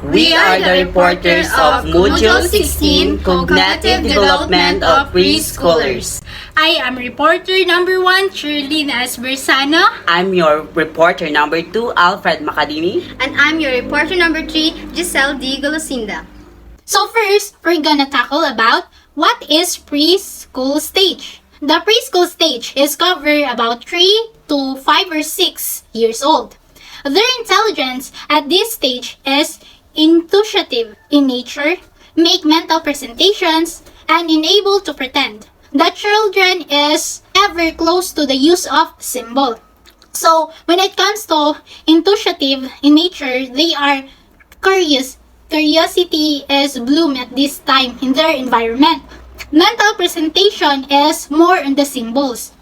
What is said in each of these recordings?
We are the reporters of Module 16, Cognitive Development of Preschoolers. I am reporter number 1, Shirlene S. Bersano. I'm your reporter number 2, Alfred Macadini. And I'm your reporter number 3, Giselle D. Golosinda. So first, we're gonna tackle about what is preschool stage. The preschool stage is covered about 3 to 5 or 6 years old. Their intelligence at this stage is intuitive in nature, make mental presentations, and enable to pretend. The children is ever close to the use of symbol. So, when it comes to intuitive in nature, they are curious. Curiosity is bloom at this time in their environment. Mental presentation is more on the symbols.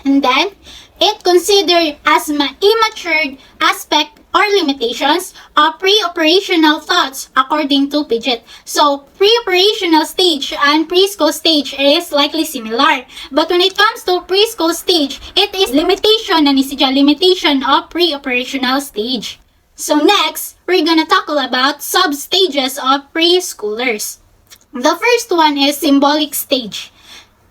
And then, it considered as immature aspect or limitations of pre-operational thoughts according to Piaget. So, pre-operational stage and preschool stage is likely similar. But when it comes to preschool stage, it is limitation limitation of pre-operational stage. So next, we're gonna tackle about sub-stages of preschoolers. The first one is symbolic stage.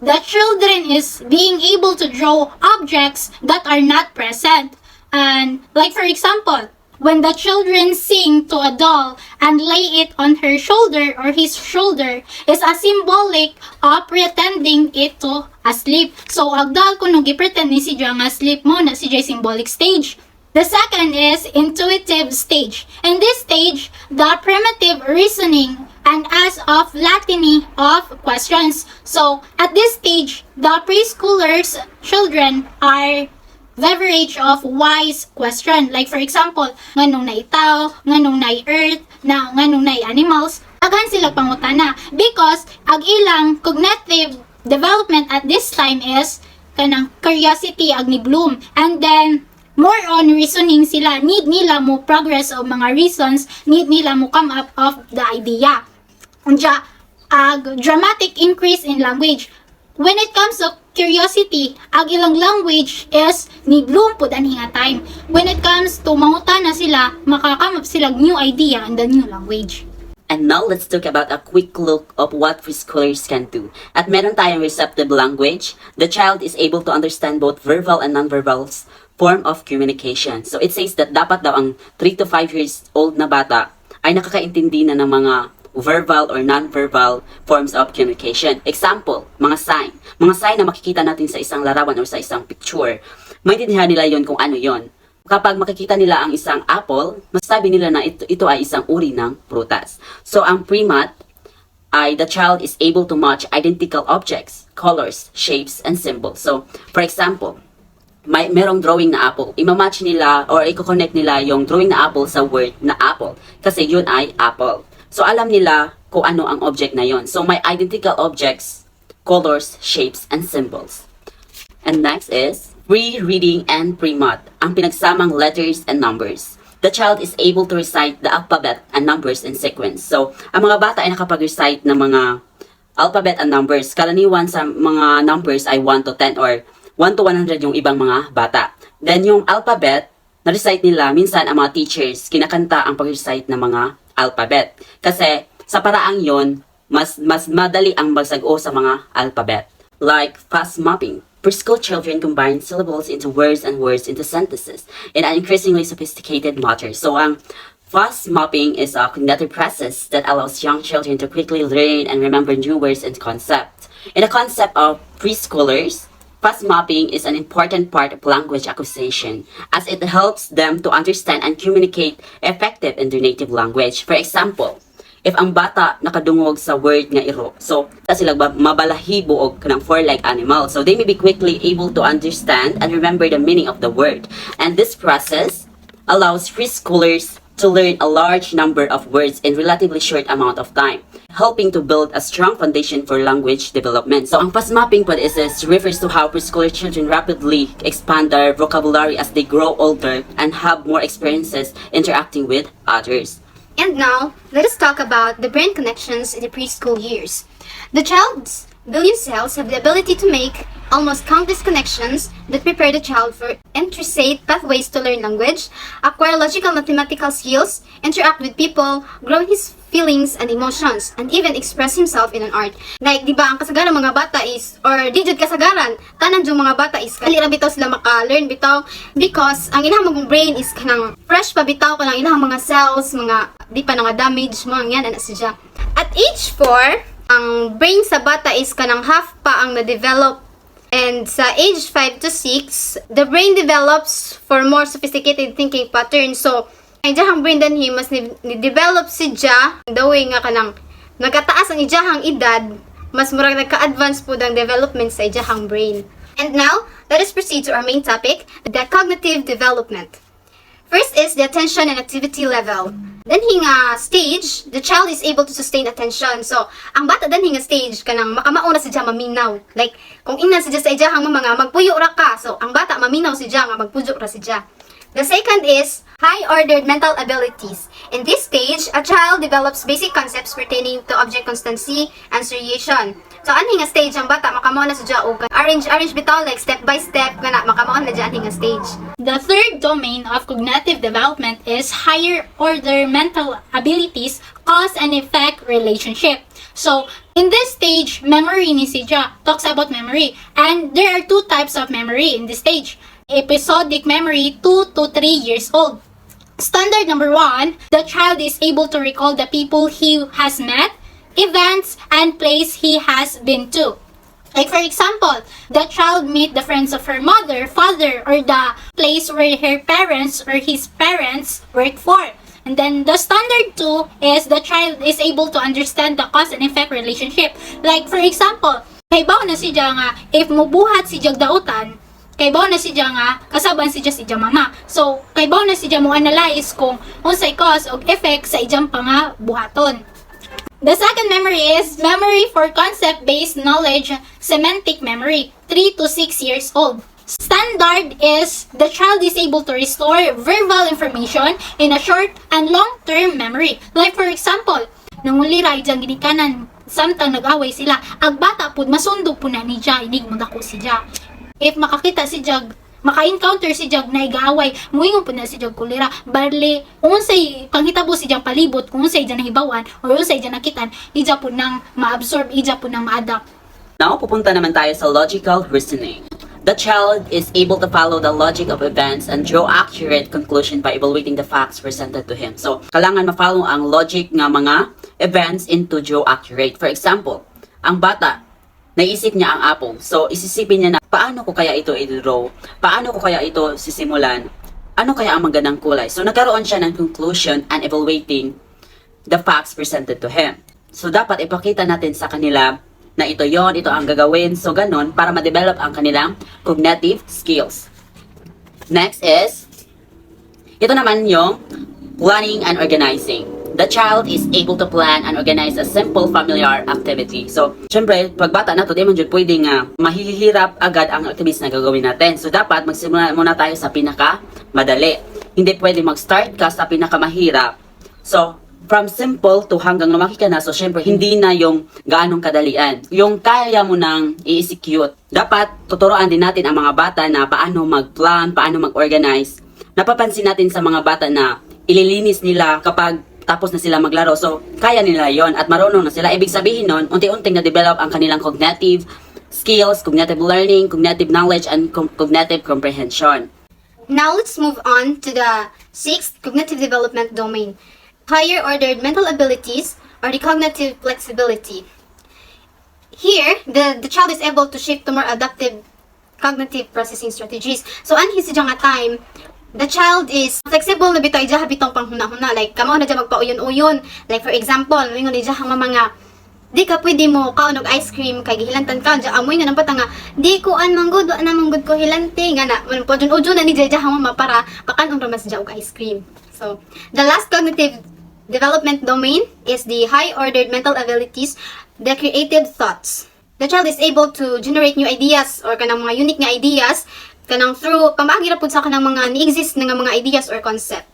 The children is being able to draw objects that are not present. And like for example, when the children sing to a doll and lay it on her shoulder or his shoulder is a symbolic of pretending it to asleep. So ang doll kuno gi-pretend ni si Jang asleep mo na si Jay symbolic stage. The second is intuitive stage. In this stage, the primitive reasoning and as of latiny of questions. So at this stage, the preschoolers children are leverage of wise question. Like for example, nganong na tao, nganong na earth, nganong na animals. Agan sila pangutana because ag ilang cognitive development at this time is kanang curiosity ag ni bloom. And then more on reasoning sila. Need nila mo progress of mga reasons. Need nila mo come up of the idea. Unja, dramatic increase in language. When it comes to curiosity, ang ilang language is ni bloom po ang hinga time. When it comes to mangutana sila, makakam up sila new idea in the new language. And now let's talk about a quick look of what preschoolers can do. At meron tayong receptive language, the child is able to understand both verbal and non-verbal form of communication. So it says that dapat daw ang 3 to 5 years old na bata ay nakakaintindi na ng mga verbal or non-verbal forms of communication. Example, mga sign. Mga sign na makikita natin sa isang larawan or sa isang picture. Maintindihan nila yon kung ano yon. Kapag makikita nila ang isang apple, masasabi nila na ito ay isang uri ng prutas. So ang pre-math ay the child is able to match identical objects, colors, shapes, and symbols. So, for example, merong drawing na apple. Imamatch nila or i-connect nila yung drawing na apple sa word na apple. Kasi yun ay apple. So, alam nila kung ano ang object na yon. So, may identical objects, colors, shapes, and symbols. And next is pre-reading and pre-math. Ang pinagsamang letters and numbers. The child is able to recite the alphabet and numbers in sequence. So, ang mga bata ay nakapag-recite ng mga alphabet and numbers. Karaniwan sa mga numbers ay 1 to 10 or 1 to 100 yung ibang mga bata. Then yung alphabet, na-recite nila, minsan ang mga teachers, kinakanta ang pag-recite ng mga alphabet. Kasi sa paraang yon, mas madali ang magsag-o sa mga alphabet. Like fast mapping. Preschool children combine syllables into words and words into sentences in an increasingly sophisticated manner. So ang fast mapping is a cognitive process that allows young children to quickly learn and remember new words and concepts. In the concept of preschoolers, fast mapping is an important part of language acquisition as it helps them to understand and communicate effective in their native language. For example, if ang bata nakadungog sa word nga iro, so sila mabalahibo og kanang four-legged animal, so they may be quickly able to understand and remember the meaning of the word. And this process allows preschoolers to learn a large number of words in relatively short amount of time, helping to build a strong foundation for language development. So ang fast mapping process refers to how preschooler children rapidly expand their vocabulary as they grow older and have more experiences interacting with others. And now, let us talk about the brain connections in the preschool years. The child's billion cells have the ability to make almost countless connections that prepare the child for intricate pathways to learn language, acquire logical mathematical skills, interact with people, grow his feelings and emotions, and even express himself in an art. Like, di ba, ang kasagaran mga bata is, or di jud kasagaran, tanan jud mga bata is, kalira bitaw sila maka-learn bitaw, because ang ilang mga brain is kanang fresh pa bitaw, kanang ilang mga cells, mga di pa nga damage, mga yan, ana siya. At age 4, ang brain sa bata is kanang half pa ang na-develop. And sa age 5 to 6, the brain develops for more sophisticated thinking patterns. So, ang ijahang brain dan mas ni-develop si Ja, the way nga kanang nagkataas ang ijahang edad, mas murag nagka-advance po ang development sa ijahang brain. And now, let us proceed to our main topic, the cognitive development. First is the attention and activity level. Then hinga stage, the child is able to sustain attention. So, ang bata dan hinga stage kanang makamauna si Ja maminaw. Like, kung ina si Ja sa ijahang mga magpuyo ra ka. So, ang bata maminaw si Ja nga magpuyo ra si Ja. The second is high-ordered mental abilities. In this stage, a child develops basic concepts pertaining to object constancy and seriation. So, aning nga stage ang bata makamao na sa og arrange bitaw like step by step kana makamao na dyan nga stage. The third domain of cognitive development is higher order mental abilities, cause and effect relationship. So, in this stage, memory ni si Ja talks about memory. And there are two types of memory in this stage. Episodic memory, 2 to 3 years old. Standard number 1, the child is able to recall the people he has met, events, and place he has been to. Like for example, the child meet the friends of her mother, father, or the place where her parents or his parents work for. And then the standard 2 is the child is able to understand the cause and effect relationship. Like for example, kaybaw na si Ja nga, if mubuhat si Jag dautan, kaybaw na si Ja nga, kasaban si Ja mama. So, kaybaw na si Ja mo analyze kung unsay cause o effect sa ijang panga buhaton. The second memory is memory for concept-based knowledge, semantic memory, 3 to 6 years old. Standard is the child is able to restore verbal information in a short and long-term memory. Like for example, nangulira ijang ginikanan, samtang nag-away sila, ang bata pud masundog po na ni Ja, inig mo dako si Ja. If makakita si Jag, maka-encounter si Jag na igaaway, muingon po na si Jag kulira, barli, unsay panghitabo si Jag palibot, kung unsay dyan nahibawan, or unsay dyan nakitan, ija po nang ma-absorb, ija po nang ma-adapt. Now, pupunta naman tayo sa logical reasoning. The child is able to follow the logic of events and draw accurate conclusion by evaluating the facts presented to him. So, kailangan ma-follow ang logic nga mga events into draw accurate. For example, ang bata, naisip niya ang apple. So, isisipin niya na, paano ko kaya ito i-draw? Paano ko kaya ito sisimulan? Ano kaya ang magandang kulay? So, nagkaroon siya ng conclusion and evaluating the facts presented to him. So, dapat ipakita natin sa kanila na ito yon, ito ang gagawin. So, ganon, para ma-develop ang kanilang cognitive skills. Next is, ito naman yung planning and organizing. The child is able to plan and organize a simple familiar activity. So, syempre, pag bata na to, di man dyan pwedeng mahihirap agad ang activities na gagawin natin. So, dapat magsimula muna tayo sa pinaka-madali. Hindi pwede mag-start ka sa pinaka-mahirap. So, from simple to hanggang lumaki ka na, so syempre, hindi na yung gaanong kadalian. Yung kaya mo nang i-execute. Dapat, tuturuan din natin ang mga bata na paano mag-plan, paano mag-organize. Napapansin natin sa mga bata na ililinis nila kapag tapos na sila maglaro. So, kaya nila yon at marunong na sila. Ibig sabihin nun, unti-unting na-develop ang kanilang cognitive skills, cognitive learning, cognitive knowledge, and cognitive comprehension. Now let's move on to the 6th cognitive development domain, higher ordered mental abilities or the cognitive flexibility. Here, the child is able to shift to more adaptive cognitive processing strategies. So, anhi si nga time, the child is flexible na bitaw ijaha bitong panghuna-huna. Like, kamo na dyan magpa-uyon-uyon. Like, for example, mingon ijaha mga di ka pwede mo kaunog ice cream kay gihilantan ka dyan amoy nga nang bata nga di ko an manggod wa na manggod ko hilante nga na man po dyan na ni ijaha mama para pakanong ramas dyan og ice cream. So, the last cognitive development domain is the high-ordered mental abilities, the creative thoughts. The child is able to generate new ideas or kanang mga unique nga ideas kanang through pamaagi ra pud sa kanang mga ni-exist nga mga ideas or concept.